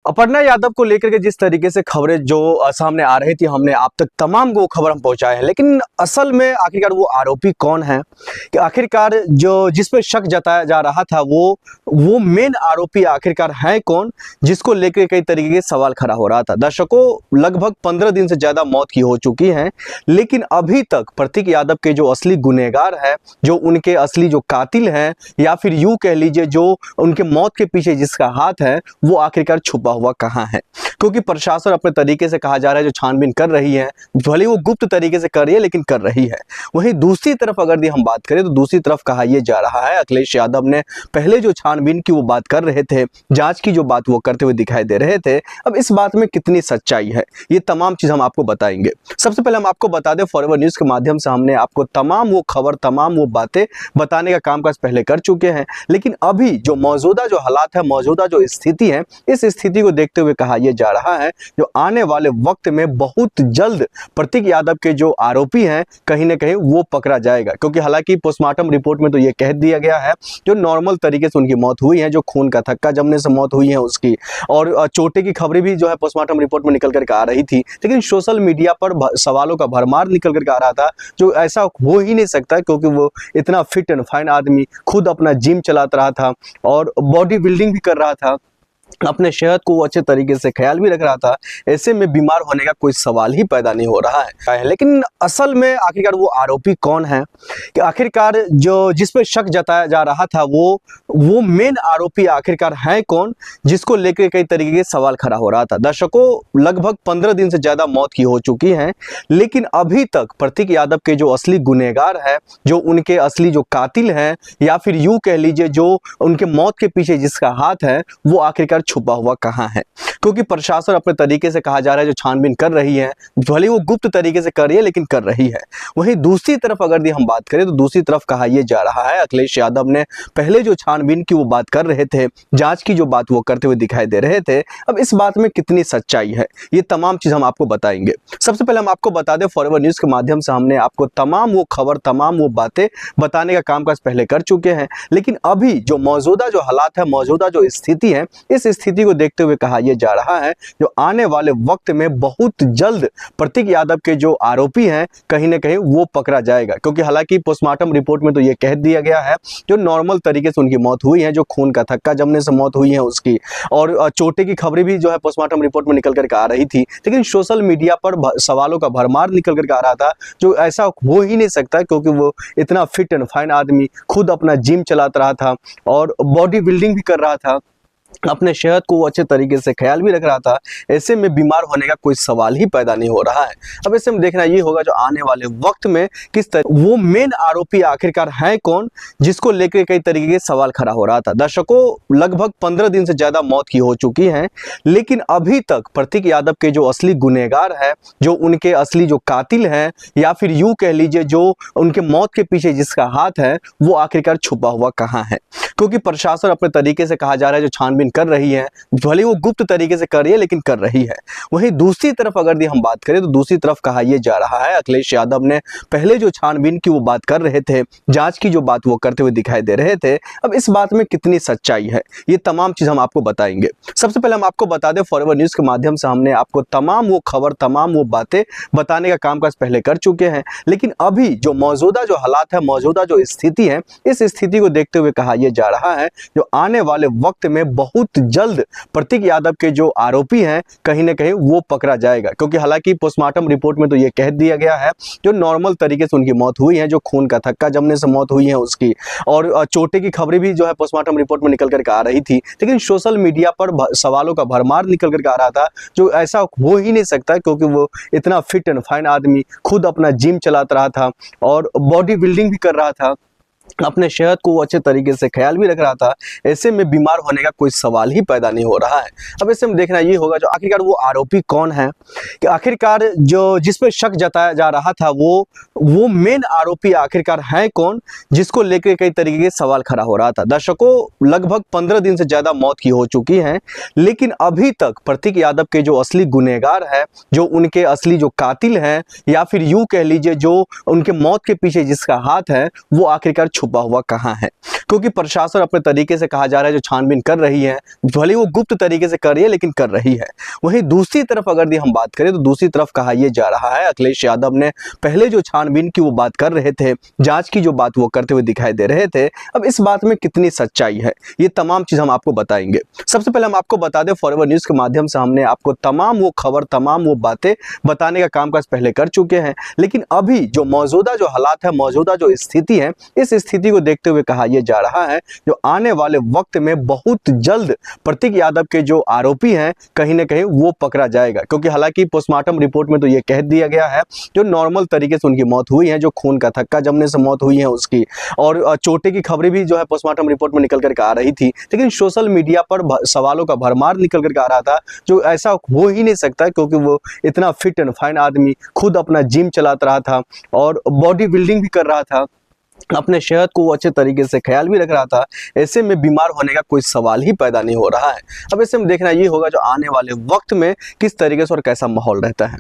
अपर्णा यादव को लेकर के जिस तरीके से खबरें जो सामने आ रही थी, हमने आप तक तमाम वो खबर हम पहुंचाए हैं। लेकिन असल में आखिरकार वो आरोपी कौन है, कि आखिरकार जो जिस पे शक जताया जा रहा था वो मेन आरोपी आखिरकार है कौन, जिसको लेकर कई तरीके के सवाल खड़ा हो रहा था। दर्शकों, लगभग 15 दिन से ज्यादा मौत की हो चुकी है, लेकिन अभी तक प्रतीक यादव के जो असली गुनहगार है, जो उनके असली जो कातिल है, या फिर यूं कह लीजिए जो उनके मौत के पीछे जिसका हाथ है, वो आखिरकार छुपा हुआ कहां है। क्योंकि प्रशासन अपने तरीके से कहा जा रहा है जो छानबीन कर रही है, भले वो गुप्त तरीके से कर रही है लेकिन कर रही है। वहीं दूसरी तरफ अगर हम बात करें तो दूसरी तरफ कहा यह जा रहा है, अखिलेश यादव ने पहले जो छानबीन की वो बात कर रहे थे, जांच की जो बात वो करते हुए दिखाई दे रहे थे, अब इस बात में कितनी सच्चाई है, ये तमाम चीज हम आपको बताएंगे। सबसे पहले हम आपको बता दें, फॉरएवर न्यूज के माध्यम से हमने आपको तमाम वो खबर, तमाम वो बातें बताने का कामकाज पहले कर चुके हैं। लेकिन अभी जो मौजूदा जो हालात है, मौजूदा जो स्थिति है, इस स्थिति को देखते हुए कहा यह जा रहा है जो आने वाले वक्त में बहुत जल्द प्रतीक यादव के जो आरोपी हैं, कहीं ना कहीं वो पकड़ा जाएगा। क्योंकि हालांकि पोस्टमार्टम रिपोर्ट में तो ये कह दिया गया है जो नॉर्मल तरीके से उनकी मौत हुई है, जो खून का थक्का जमने से मौत हुई है उसकी, और चोटे की खबरें भी जो है पोस्टमार्टम रिपोर्ट में निकल करके आ रही थी। लेकिन सोशल मीडिया पर सवालों का भरमार निकल करके आ रहा था, जो ऐसा हो ही नहीं सकता, क्योंकि वो इतना फिट एंड फाइन आदमी, खुद अपना जिम चलाता रहा था और बॉडी बिल्डिंग भी कर रहा था, अपने सेहत को वो अच्छे तरीके से ख्याल भी रख रहा था। ऐसे में बीमार होने का कोई सवाल ही पैदा नहीं हो रहा है। लेकिन असल में आखिरकार वो आरोपी कौन है, कि आखिरकार जो जिस पे शक जताया जा रहा था वो मेन आरोपी आखिरकार है कौन, जिसको लेकर कई तरीके के सवाल खड़ा हो रहा था। दर्शकों, लगभग 15 दिन से ज्यादा मौत की हो चुकी है, लेकिन अभी तक प्रतीक यादव के जो असली गुनहगार है, जो उनके असली जो कातिल है, या फिर यूं कह लीजिए जो उनके मौत के पीछे जिसका हाथ है, वो आखिरकार छुपा हुआ कहां है। क्योंकि प्रशासन अपने तरीके से कहा जा रहा है जो छानबीन कर रही है, भले वो गुप्त तरीके से कर रही है लेकिन कर रही है। वहीं दूसरी तरफ अगर हम बात करें तो दूसरी तरफ कहा यह जा रहा है, अखिलेश यादव ने पहले जो छानबीन की वो बात कर रहे थे, जांच की जो बात वो करते हुए दिखाई दे रहे थे, अब इस बात में कितनी सच्चाई है, ये तमाम चीज हम आपको बताएंगे। सबसे पहले हम आपको बता दें, फॉरएवर न्यूज के माध्यम से हमने आपको तमाम वो खबर, तमाम वो बातें बताने का कामकाज पहले कर चुके हैं। लेकिन अभी जो मौजूदा जो हालात है, मौजूदा जो स्थिति है, इस स्थिति को देखते हुए कहा यह जा रहा है जो आने वाले वक्त में बहुत जल्द प्रतीक यादव के जो आरोपी हैं, कहीं ना कहीं वो पकड़ा जाएगा। क्योंकि हालांकि पोस्टमार्टम रिपोर्ट में तो ये कह दिया गया है जो नॉर्मल तरीके से उनकी मौत हुई है, जो खून का थक्का जमने से मौत हुई है उसकी, और चोटे की खबरें भी जो है पोस्टमार्टम रिपोर्ट में निकल करके आ रही थी। लेकिन सोशल मीडिया पर सवालों का भरमार निकल करके आ रहा था, जो ऐसा हो ही नहीं सकता, क्योंकि वो इतना फिट एंड फाइन आदमी, खुद अपना जिम चलाता रहा था और बॉडी बिल्डिंग भी कर रहा था, अपने सेहत को वो अच्छे तरीके से ख्याल भी रख रहा था। ऐसे में बीमार होने का कोई सवाल ही पैदा नहीं हो रहा है। अब ऐसे में देखना ये होगा जो आने वाले वक्त में किस तरह वो मेन आरोपी आखिरकार है कौन, जिसको लेकर कई तरीके के सवाल खड़ा हो रहा था। दर्शकों, लगभग 15 दिन से ज्यादा मौत की हो चुकी है, लेकिन अभी तक प्रतीक यादव के जो असली गुनहगार है, जो उनके असली जो कातिल है, या फिर यूं कह लीजिए जो उनके मौत के पीछे जिसका हाथ है, वो आखिरकार छुपा हुआ कहां है। क्योंकि प्रशासन अपने तरीके से कहा जा रहा है जो छानबीन कर रही है, भले वो गुप्त तरीके से कर रही है लेकिन कर रही है। वहीं दूसरी तरफ अगर हम बात करें तो दूसरी तरफ कहा यह जा रहा है, अखिलेश यादव ने पहले जो छानबीन की वो बात कर रहे थे, जांच की जो बात वो करते हुए दिखाई दे रहे थे, अब इस बात में कितनी सच्चाई है, ये तमाम चीज हम आपको बताएंगे। सबसे पहले हम आपको बता दें, फॉरएवर न्यूज के माध्यम से हमने आपको तमाम वो खबर, तमाम वो बातें बताने का कामकाज पहले कर चुके हैं। लेकिन अभी जो मौजूदा जो हालात है, मौजूदा जो स्थिति है, इस स्थिति को देखते हुए कहा यह जा रहा है जो आने वाले वक्त में बहुत जल्द प्रतीक यादव के जो आरोपी हैं, कहीं ना कहीं वो पकड़ा जाएगा। क्योंकि हालांकि पोस्टमार्टम रिपोर्ट में तो ये कह दिया गया है जो नॉर्मल तरीके से उनकी मौत हुई है, जो खून का थक्का जमने से मौत हुई है उसकी, और चोटे की खबरें भी जो है पोस्टमार्टम रिपोर्ट में निकल करके आ रही थी। लेकिन सोशल मीडिया पर सवालों का भरमार निकल करके आ रहा था, जो ऐसा हो ही नहीं सकता, क्योंकि वो इतना फिट एंड फाइन आदमी, खुद अपना जिम चलाता रहा था और बॉडी बिल्डिंग भी कर रहा था, अपने सेहत को वो अच्छे तरीके से ख्याल भी रख रहा था। ऐसे में बीमार होने का कोई सवाल ही पैदा नहीं हो रहा है। अब ऐसे में देखना ये होगा जो आखिरकार वो आरोपी कौन है, कि आखिरकार जो जिस पे शक जताया जा रहा था वो मेन आरोपी आखिरकार है कौन, जिसको लेकर कई तरीके के सवाल खड़ा हो रहा था। दर्शकों, लगभग 15 दिन से ज्यादा मौत की हो चुकी है, लेकिन अभी तक प्रतीक यादव के जो असली गुनहगार है, जो उनके असली जो कातिल है, या फिर यूं कह लीजिए जो उनके मौत के पीछे जिसका हाथ है, वो आखिरकार छुपा हुआ कहाँ है, क्योंकि प्रशासन अपने तरीके से कहा जा रहा है जो छानबीन कर रही है, भले वो गुप्त तरीके से कर रही है लेकिन कर रही है। वहीं दूसरी तरफ अगर हम बात करें तो दूसरी तरफ कहा यह जा रहा है, अखिलेश यादव ने पहले जो छानबीन की वो बात कर रहे थे, जांच की जो बात वो करते हुए दिखाई दे रहे थे, अब इस बात में कितनी सच्चाई है ये तमाम चीज हम आपको बताएंगे। सबसे पहले हम आपको बता दें, फॉरवर्ड न्यूज के माध्यम से हमने आपको तमाम वो खबर, तमाम वो बातें बताने का कामकाज पहले कर चुके हैं, लेकिन अभी जो मौजूदा जो हालात है, मौजूदा जो स्थिति है, इस स्थिति को देखते हुए कहा यह जा रहा है जो आने वाले वक्त में बहुत जल्द प्रतीक यादव के जो आरोपी हैं कहीं ना कहीं वो पकड़ा जाएगा, क्योंकि हालांकि पोस्टमार्टम रिपोर्ट में तो ये कह दिया गया है जो नॉर्मल तरीके से उनकी मौत हुई है, जो खून का थक्का जमने से मौत हुई है उसकी, और चोटे की खबरें भी जो है पोस्टमार्टम रिपोर्ट में निकल करके आ रही थी, लेकिन सोशल मीडिया पर सवालों का भरमार निकल करके आ रहा था जो ऐसा हो ही नहीं सकता, क्योंकि वो इतना फिट एंड फाइन आदमी, खुद अपना जिम चलाता रहा था और बॉडी बिल्डिंग भी कर रहा था, अपने सेहत को वो अच्छे तरीके से ख्याल भी रख रहा था। ऐसे में बीमार होने का कोई सवाल ही पैदा नहीं हो रहा है। अब ऐसे में देखना ये होगा जो आने वाले वक्त में किस तरीके से और कैसा माहौल रहता है।